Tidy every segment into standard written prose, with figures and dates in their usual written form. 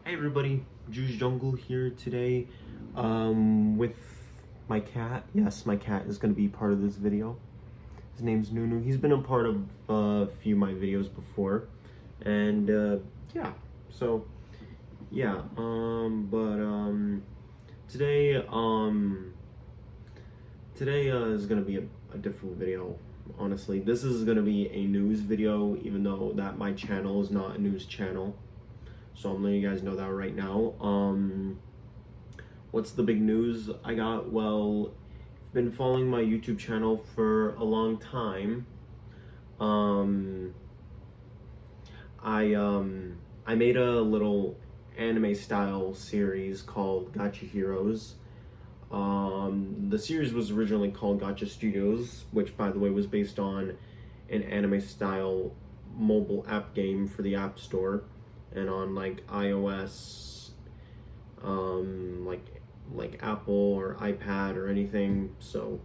Hey everybody, Juice Jungle here today with my cat. Yes, my cat is going to be part of this video. His name's Nunu. He's been a part of a few of my videos before. And yeah, so yeah, today today is going to be a different video. Honestly, this is going to be a news video, even though that my channel is not a news channel. So I'm letting you guys know that right now. What's the big news I got? Well, I've been following my YouTube channel for a long time. I made a little anime style series called JUJU'S. The series was originally called Gacha Studios, which by the way was based on an anime style mobile app game for the App Store and on like iOS, like Apple or iPad or anything. So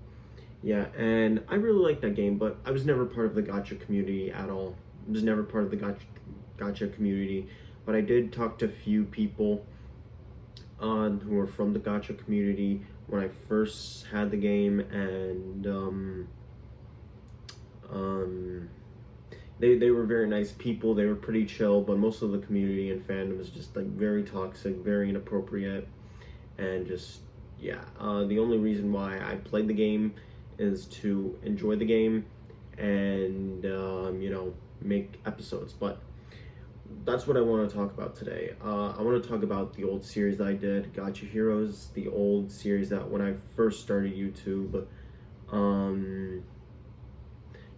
yeah, and I really like that game, but I was never part of the gacha community at all. I was never part of the gacha community, but I did talk to a few people who were from the gacha community when I first had the game, and they were very nice people. They were pretty chill, but most of the community and fandom was just like very toxic, very inappropriate, and just yeah. The only reason why I played the game is to enjoy the game and you know, make episodes. But that's what I want to talk about today. I want to talk about the old series that I did, Gacha Heroes, the old series that when I first started YouTube.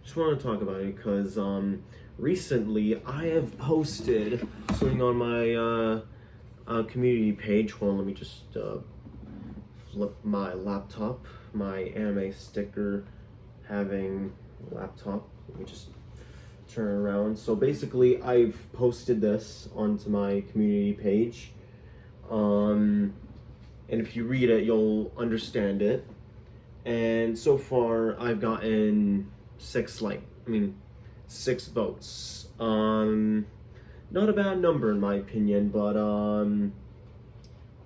Just want to talk about it because recently I have posted something on my community page. Hold on, let me just flip my laptop, my anime sticker having laptop. Let me just turn it around. So basically I've posted this onto my community page, and if you read it you'll understand it. And so far I've gotten six votes. Not a bad number in my opinion, but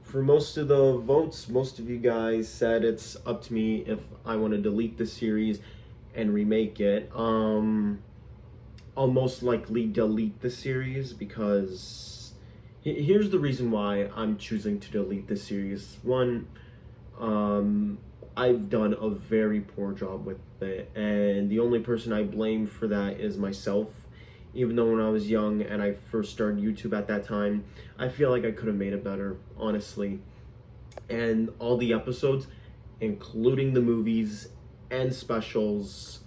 for most of the votes, most of you guys said it's up to me if I want to delete the series and remake it. I'll most likely delete the series because here's the reason why I'm choosing to delete the series. One, I've done a very poor job with it, and the only person I blame for that is myself. Even though when I was young and I first started YouTube at that time, I feel like I could have made it better, honestly. And all the episodes, including the movies and specials,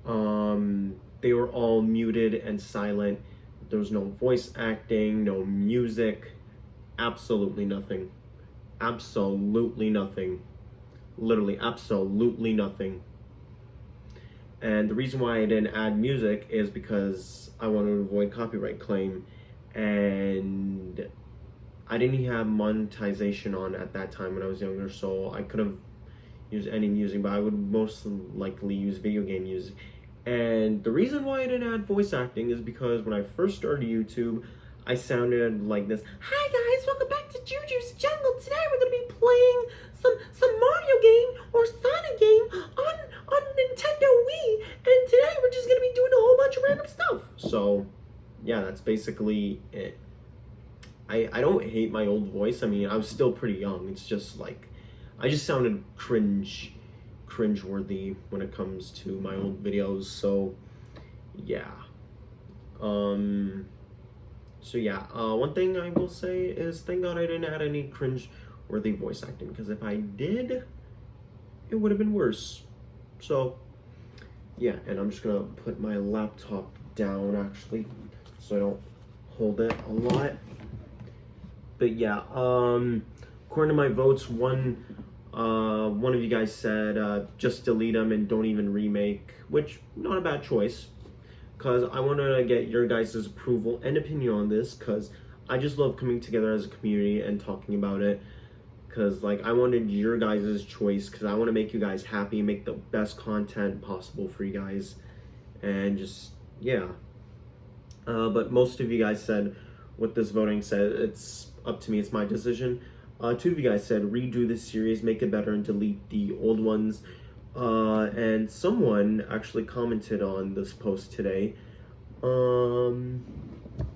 they were all muted and silent. There was no voice acting, no music, absolutely nothing. Absolutely nothing. Literally absolutely nothing. And the reason why I didn't add music is because I wanted to avoid copyright claim, and I didn't have monetization on at that time when I was younger, so I could have used any music, but I would most likely use video game music. And the reason why I didn't add voice acting is because when I first started YouTube, I sounded like this. Hi guys, welcome back to JUJU'S Jungle. Today we're gonna be playing some Mario game or Sonic game on Nintendo Wii, and today we're just gonna be doing a whole bunch of random stuff. So yeah, that's basically it. I don't hate my old voice. I mean, I was still pretty young. It's just like I just sounded cringeworthy when it comes to my old videos. So yeah. So yeah, one thing I will say is thank God I didn't add any cringe-worthy voice acting, because if I did, it would have been worse. So yeah, and I'm just gonna put my laptop down actually, so I don't hold it a lot. But yeah, according to my votes, one of you guys said just delete them and don't even remake, which not a bad choice, because I wanted to get your guys' approval and opinion on this, because I just love coming together as a community and talking about it, because like I wanted your guys' choice, because I want to make you guys happy, make the best content possible for you guys, and just yeah. But most of you guys said what this voting said. It's up to me. It's my decision. Two of you guys said redo this series, make it better, and delete the old ones. And someone actually commented on this post today,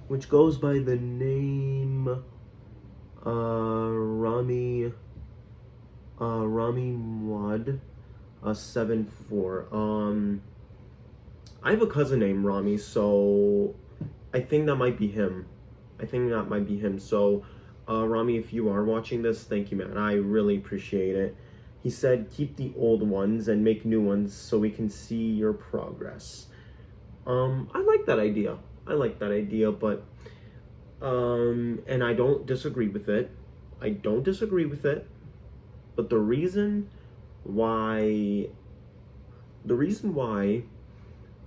which goes by the name Rami Mwad 74. I have a cousin named Rami, so I think that might be him. So, Rami, if you are watching this, thank you, man. I really appreciate it. He said, keep the old ones and make new ones so we can see your progress. I like that idea. But, and I don't disagree with it. But the reason why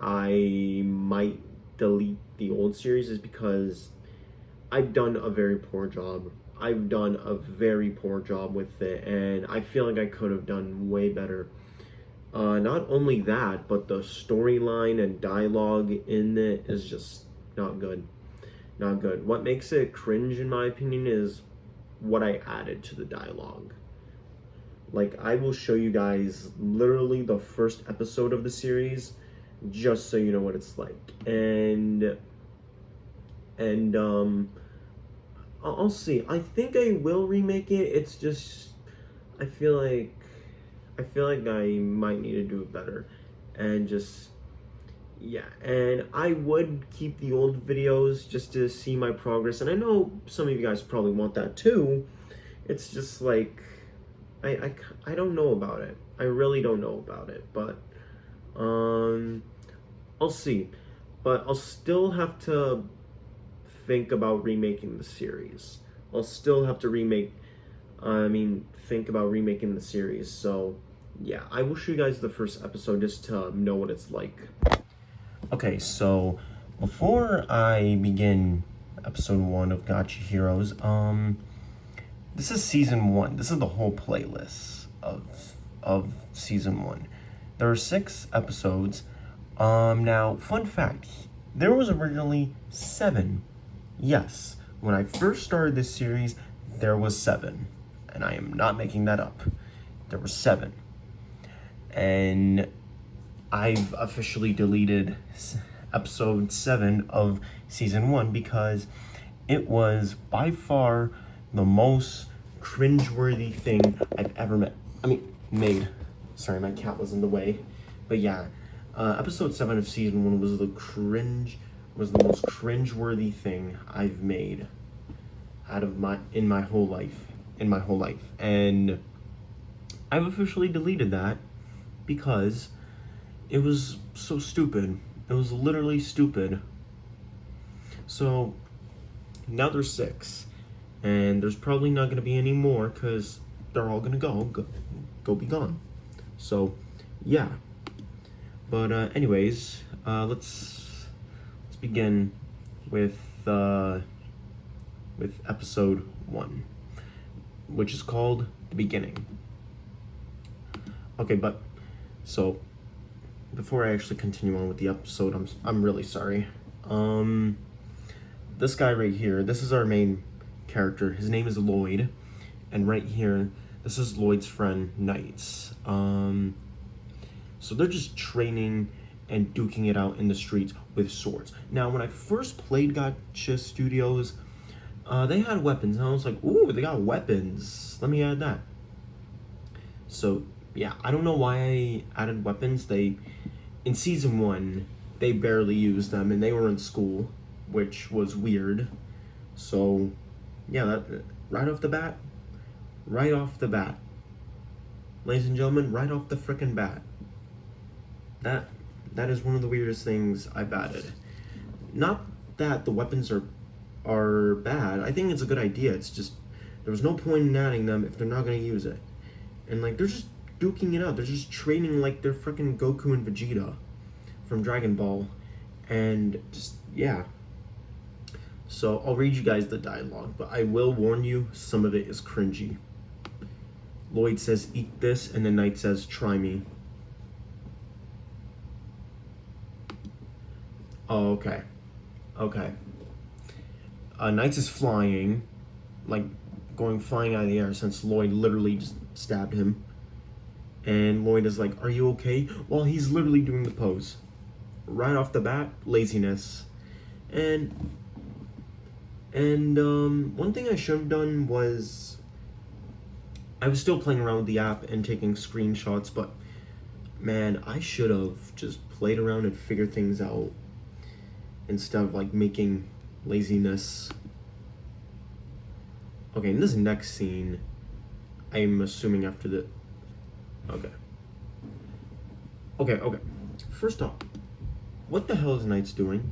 I might delete the old series is because I've done a very poor job. With it, and I feel like I could have done way better. Not only that, but the storyline and dialogue in it is just not good. What makes it cringe, in my opinion, is what I added to the dialogue. Like, I will show you guys literally the first episode of the series, just so you know what it's like. And I'll see. I think I will remake it. It's just, I feel like I might need to do it better. And just, yeah. And I would keep the old videos just to see my progress. And I know some of you guys probably want that too. It's just like, I don't know about it. I really don't know about it. But, I'll see. But I'll still have to think about remaking the series. Think about remaking the series. So, yeah, I will show you guys the first episode just to know what it's like. Okay, so before I begin episode 1 of Gotcha Heroes, this is season 1. This is the whole playlist of season 1. There are 6 episodes. Now, fun fact, there was originally 7. Yes, when I first started this series, there was 7. And I am not making that up. There were 7. And I've officially deleted episode 7 of season 1 because it was by far the most cringeworthy thing I've ever made. Sorry, my cat was in the way. But yeah, episode 7 of season 1 was the most cringeworthy thing I've made in my whole life. And I've officially deleted that because it was so stupid. It was literally stupid. So now there's 6, and there's probably not going to be any more because they're all going to go be gone. So yeah. But anyways, let's begin with episode 1, which is called The Beginning. Okay, but so before I actually continue on with the episode, I'm really sorry. This guy right here, this is our main character. His name is Lloyd, and right here, this is Lloyd's friend Knights. So they're just training and duking it out in the streets with swords. Now, when I first played Gotcha Studios, they had weapons, and I was like, ooh, they got weapons. Let me add that. So, yeah, I don't know why I added weapons. In season 1, they barely used them, and they were in school, which was weird. So, yeah, that right off the bat, ladies and gentlemen, right off the frickin' bat, that is one of the weirdest things I've added. Not that the weapons are bad. I think it's a good idea. It's just there was no point in adding them if they're not gonna use it. And like they're just duking it out. They're just training like they're freaking Goku and Vegeta from Dragon Ball, and just yeah. So I'll read you guys the dialogue, but I will warn you, some of it is cringy. Lloyd says, "Eat this," and the Knight says, "Try me." Oh, okay. Knights is flying, like going flying out of the air since Lloyd literally just stabbed him. And Lloyd is like, "Are you okay?" Well, he's literally doing the pose. Right off the bat, laziness. And one thing I should have done was, I was still playing around with the app and taking screenshots, but man, I should have just played around and figured things out instead of like making laziness. Okay, in this next scene, I'm assuming after the... Okay. First off, what the hell is Knight's doing?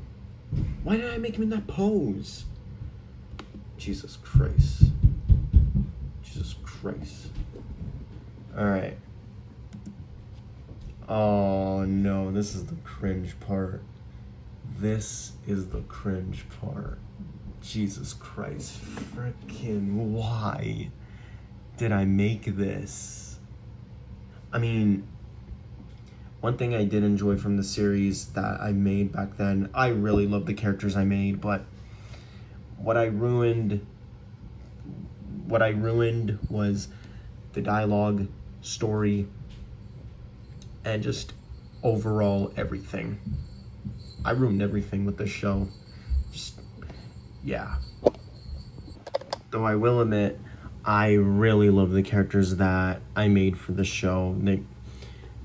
Why did I make him in that pose? Jesus Christ. Alright. Oh no, this is the cringe part. Jesus Christ. Frickin' why did I make this? I mean, one thing I did enjoy from the series that I made back then, I really loved the characters I made, but what I ruined was the dialogue, story, and just overall everything. I ruined everything with this show. Yeah. Though I will admit, I really love the characters that I made for the show.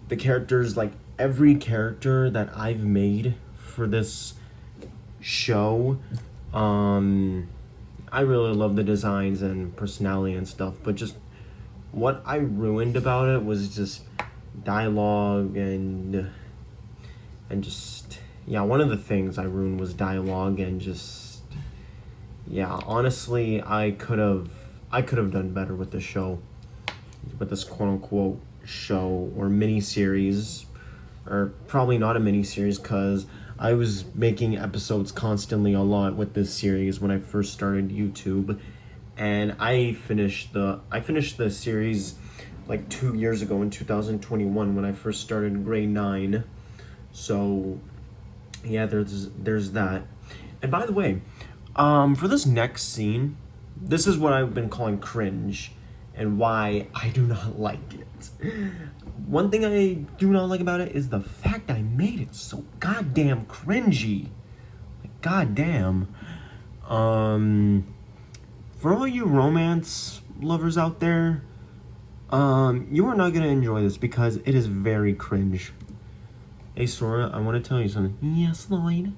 The characters, like every character that I've made for this show, I really love the designs and personality and stuff, but just what I ruined about it was just dialogue and just, yeah, one of the things I ruined was dialogue and just, yeah, honestly, I could have done better with the show, with this quote-unquote show or mini-series, or probably not a mini-series, because I was making episodes constantly a lot with this series when I first started YouTube, and I finished the series like 2 years ago in 2021 when I first started grade 9. So yeah, there's that. And by the way, for this next scene, this is what I've been calling cringe and why I do not like it. One thing I do not like about it is the fact I made it so goddamn cringy. Like, goddamn. For all you romance lovers out there, you are not gonna enjoy this because it is very cringe. Hey Sora, I want to tell you something. Yes, Lloyd.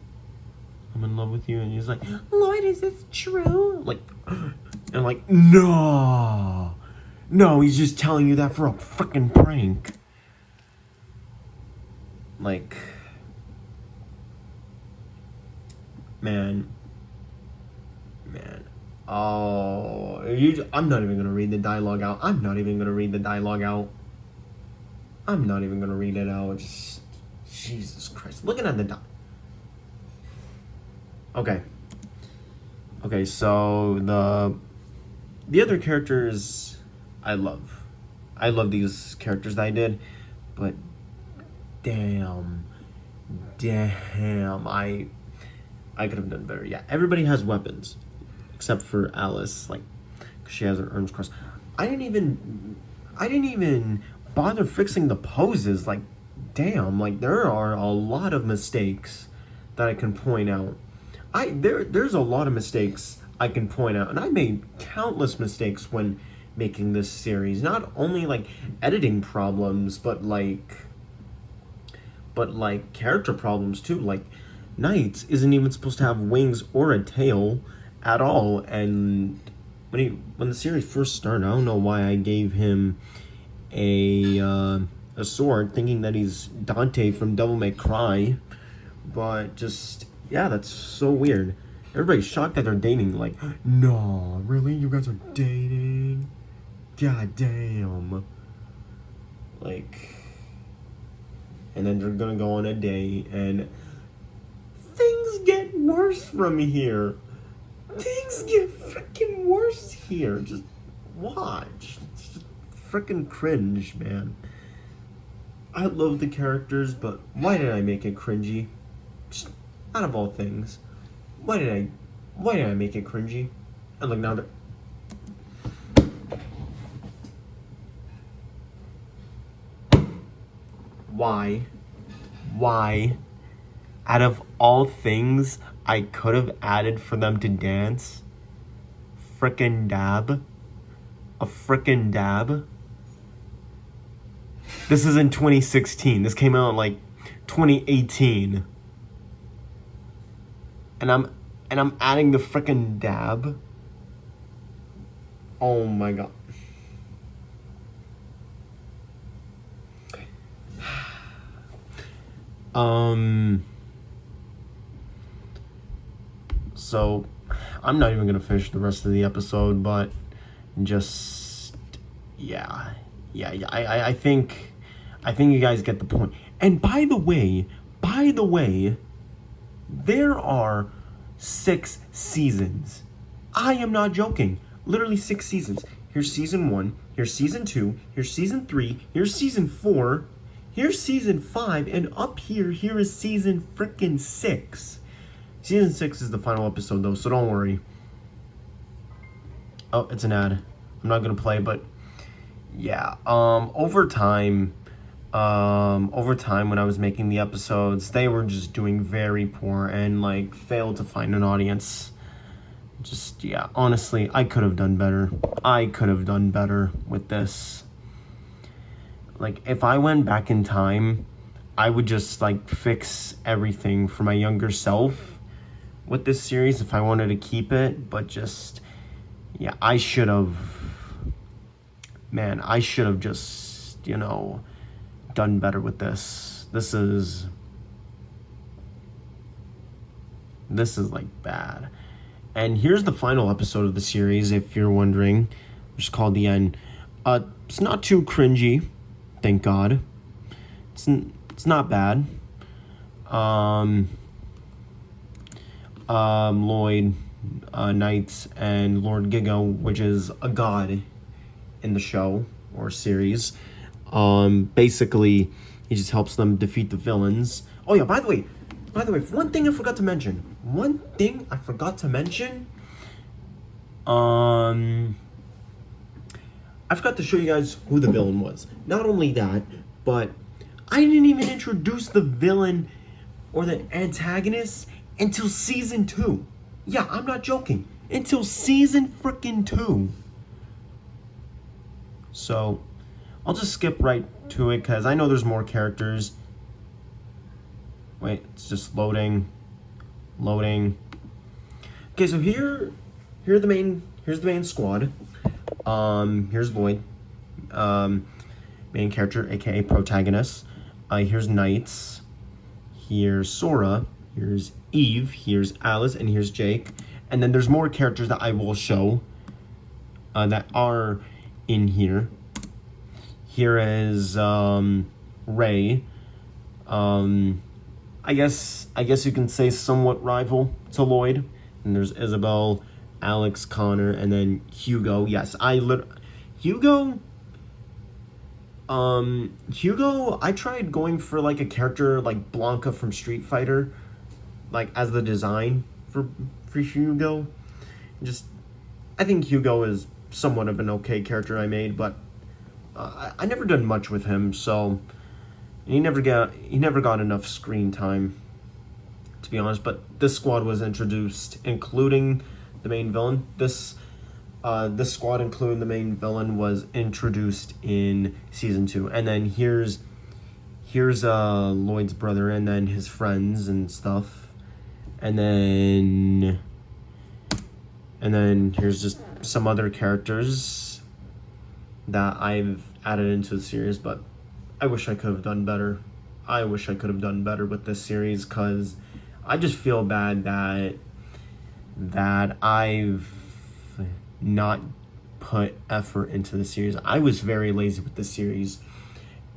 I'm in love with you. And he's like, Lloyd, is this true? Like, and like, no, he's just telling you that for a freaking prank. Like, man. Oh, I'm not even gonna read the dialogue out. I'm not even gonna read it out. Just, Jesus Christ. Looking at the Okay, so the other characters I love. I love these characters that I did, but damn, I could have done better. Yeah, everybody has weapons except for Alice, like, 'cause she has her arms crossed. I didn't even bother fixing the poses. Like, damn, like there are a lot of mistakes that I can point out. There's a lot of mistakes I can point out, and I made countless mistakes when making this series. Not only like editing problems, but like character problems too. Like, Knight isn't even supposed to have wings or a tail at all, and when the series first started, I don't know why I gave him a sword, thinking that he's Dante from Devil May Cry, but just, yeah, that's so weird. Everybody's shocked that they're dating. Like, no, really? You guys are dating? God damn. Like, and then they're gonna go on a date, and things get worse from here. Things get freaking worse here. Just watch. It's just freaking cringe, man. I love the characters, but why did I make it cringy? Just out of all things, why Why did I make it cringy? And look, now that... Why? Out of all things I could have added for them to dance, frickin' dab. A frickin' dab. This is in 2016. This came out in like 2018. And I'm adding the frickin' dab. Oh my god. So I'm not even gonna finish the rest of the episode, but just I think you guys get the point. And by the way, there are 6 seasons. I am not joking. Literally 6 seasons. Here's season 1, here's season 2, here's season 3, here's season 4, here's season 5, and up here is season frickin' 6. Season 6 is the final episode though, so don't worry. Oh, it's an ad. I'm not gonna play, but yeah. Over time when I was making the episodes, they were just doing very poor and like failed to find an audience. Just, yeah, honestly, I could have done better. I could have done better with this. Like, if I went back in time, I would just like fix everything for my younger self with this series if I wanted to keep it, but just, yeah, I should have just, you know, done better with this. This is like bad. And here's the final episode of the series, if you're wondering, which is called The End. It's not too cringy, thank God. It's not bad. Lloyd, Knights, and Lord Giga, which is a god in the show or series. Basically, he just helps them defeat the villains. Oh yeah, by the way, one thing I forgot to mention. I forgot to show you guys who the villain was. Not only that, but I didn't even introduce the villain or the antagonist until season 2. Yeah, I'm not joking. Until season frickin' 2. So, I'll just skip right to it because I know there's more characters. Wait, it's just loading. Okay, so here's the main squad. Here's Lloyd, main character, aka protagonist. Here's Knights. Here's Sora. Here's Eve. Here's Alice, and here's Jake. And then there's more characters that I will show that are in here. Here is Ray. I guess you can say somewhat rival to Lloyd. And there's Isabel, Alex, Connor, and then Hugo. Yes, Hugo, I tried going for like a character like Blanca from Street Fighter, like as the design for Hugo. I think Hugo is somewhat of an okay character I made, but I never done much with him, so he never got enough screen time, to be honest. But this squad was introduced, including the main villain. This squad, including the main villain, was introduced in season 2. And then here's Lloyd's brother, and then his friends and stuff. And then here's just some other characters that I've added into the series, but I wish I could have done better. I wish I could have done better with this series, because I just feel bad that I've not put effort into the series. I was very lazy with this series,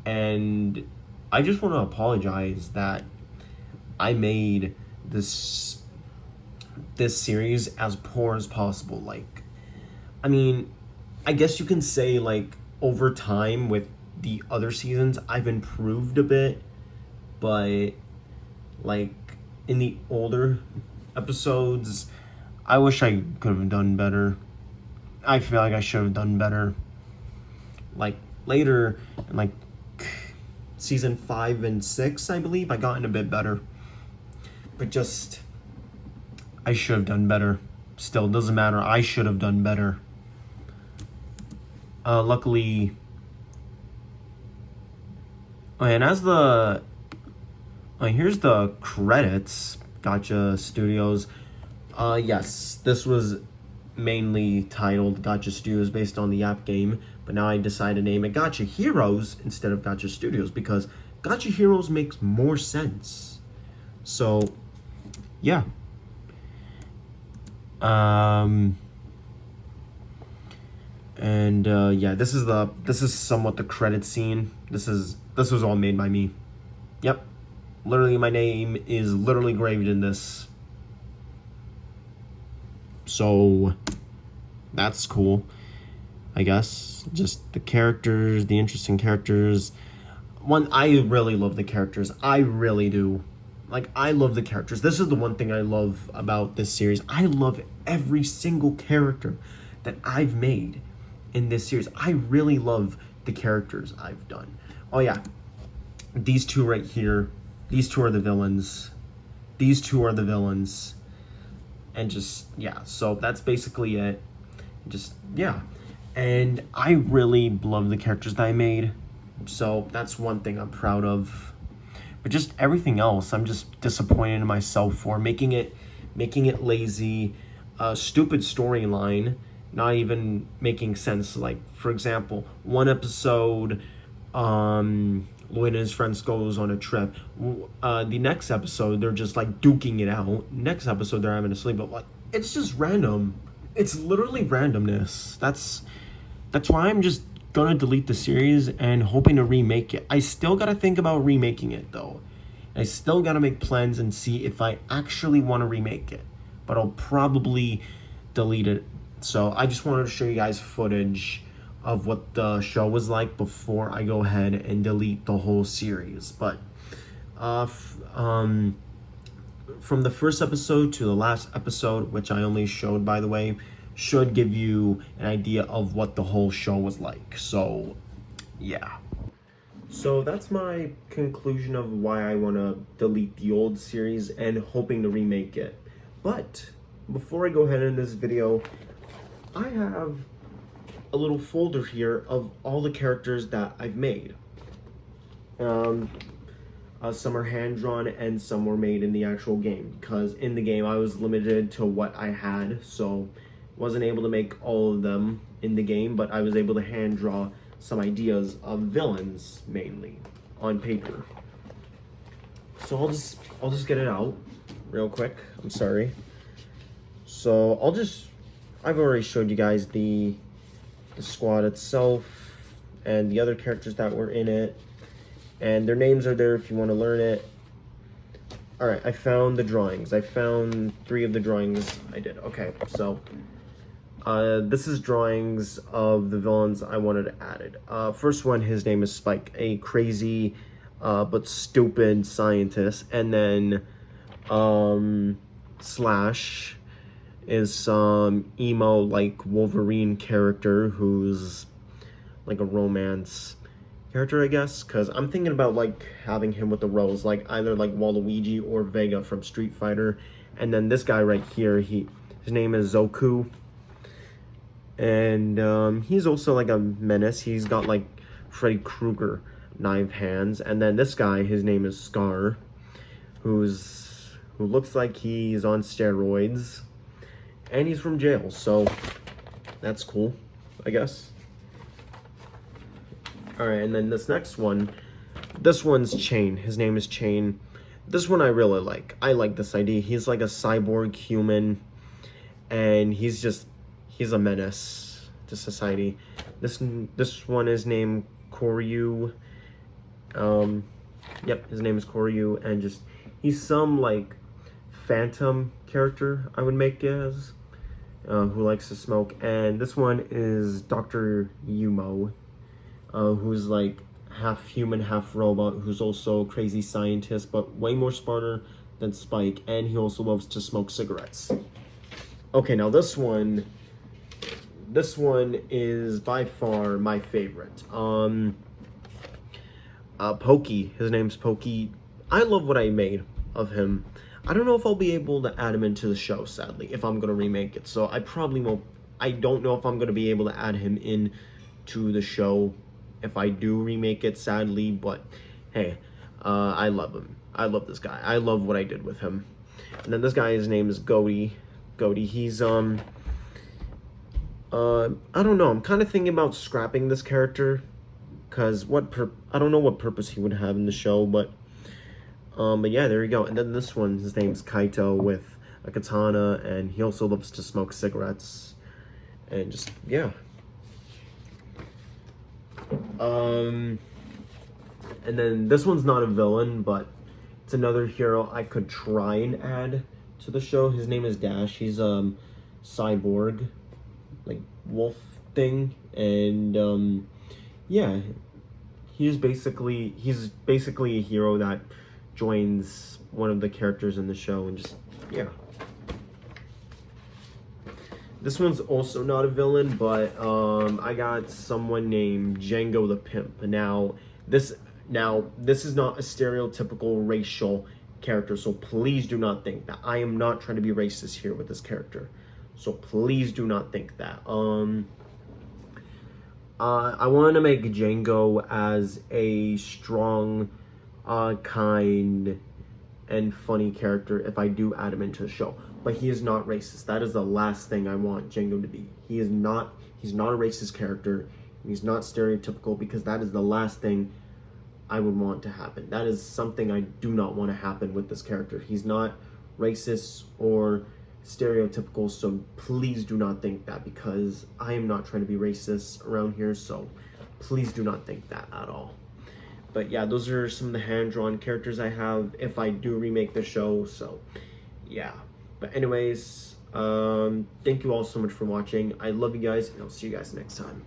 and I just want to apologize that I made this series as poor as possible. Like, I mean, I guess you can say, like, over time with the other seasons, I've improved a bit, but, like, in the older episodes, I wish I could have done better. I feel like I should have done better. Like, later, in, like, season 5 and 6, I believe, I gotten a bit better. But just, I should have done better. Still, doesn't matter. I should have done better. Luckily... Oh, and as the... Oh, here's the credits. Gotcha Studios. Yes, this was mainly titled Gotcha Studios based on the app game, but now I decided to name it Gotcha Heroes instead of Gotcha Studios because Gotcha Heroes makes more sense. So, yeah. Yeah, this is somewhat the credit scene. This was all made by me. Yep. Literally, my name is literally engraved in this. So, that's cool, I guess. Just the characters, the interesting characters. I really love the characters. I really do. Like, I love the characters. This is the one thing I love about this series. I love every single character that I've made in this series. I really love the characters I've done. Oh, yeah. These two right here. These two are the villains. These two are the villains. And just, yeah. So that's basically it. Just, yeah. And I really love the characters that I made. So that's one thing I'm proud of. But just everything else, I'm just disappointed in myself for making it lazy, stupid storyline, not even making sense. Like, for example, one episode, Lloyd and his friends goes on a trip. The next episode, they're just like duking it out. Next episode, they're having a sleep. But like, it's just random. It's literally randomness. That's why I'm just gonna delete the series and hoping to remake it. I still gotta think about remaking it though. I still gotta make plans and see if I actually want to remake it. But I'll probably delete it. So I just wanted to show you guys footage of what the show was like before I go ahead and delete the whole series. But from the first episode to the last episode, which I only showed, by the way, should give you an idea of what the whole show was like. So, yeah. So that's my conclusion of why I want to delete the old series and hoping to remake it. But before I go ahead in this video, I have a little folder here of all the characters that I've made. Some are hand-drawn and some were made in the actual game, because in the game I was limited to what I had, so wasn't able to make all of them in the game, but I was able to hand draw some ideas of villains mainly on paper. So I'll just get it out real quick. I'm sorry. So I've already showed you guys the squad itself and the other characters that were in it, and their names are there if you want to learn it. All right, I found the drawings. I found 3 of the drawings I did. Okay, so this is drawings of the villains I wanted added. First one, his name is Spike, a crazy but stupid scientist. And then Slash is some emo like Wolverine character who's like a romance character, I guess, because I'm thinking about like having him with the rose, like either like Waluigi or Vega from Street Fighter. And then this guy right here, his name is Zoku. And he's also like a menace. He's got like Freddy Krueger knife hands. And then this guy, his name is Scar, who looks like he's on steroids, and he's from jail, so that's cool, I guess. All right, and then this next one, this one's Chain. His name is Chain. This one I really like. I like this idea. He's like a cyborg human, and he's a menace to society. This one is named Koryu. Yep, his name is Koryu, and he's some like phantom character I would make as, who likes to smoke. And this one is Dr. Yumo, who's like half human, half robot, who's also a crazy scientist, but way more smarter than Spike, and he also loves to smoke cigarettes. Okay, now this one is by far my favorite. Pokey. His name's Pokey. I love what I made of him. I don't know if I'll be able to add him into the show, sadly, if I'm gonna remake it. So I probably won't. I don't know if I'm gonna be able to add him in to the show if I do remake it, sadly. But hey, I love him. I love this guy. I love what I did with him. And then this guy, his name is Goaty. Goaty. He's I don't know. I'm kind of thinking about scrapping this character, cause I don't know what purpose he would have in the show, but yeah, there you go. And then this one, his name's Kaito with a katana, and he also loves to smoke cigarettes, and just yeah. And then this one's not a villain, but it's another hero I could try and add to the show. His name is Dash. He's cyborg, like wolf thing, and yeah, he's basically a hero that joins one of the characters in the show, and just yeah. This one's also not a villain, but I got someone named Django the Pimp. Now this is not a stereotypical racial character, so please do not think that. I am not trying to be racist here with this character, so please do not think that. I wanted to make Django as a strong, kind, and funny character if I do add him into the show. But he is not racist. That is the last thing I want Django to be. He's not a racist character. He's not stereotypical, because that is the last thing I would want to happen. That is something I do not want to happen with this character. He's not racist or stereotypical, so please do not think that, because I am not trying to be racist around here, so please do not think that at all. But yeah, those are some of the hand-drawn characters I have if I do remake the show, so yeah. But anyways, thank you all so much for watching. I love you guys, and I'll see you guys next time.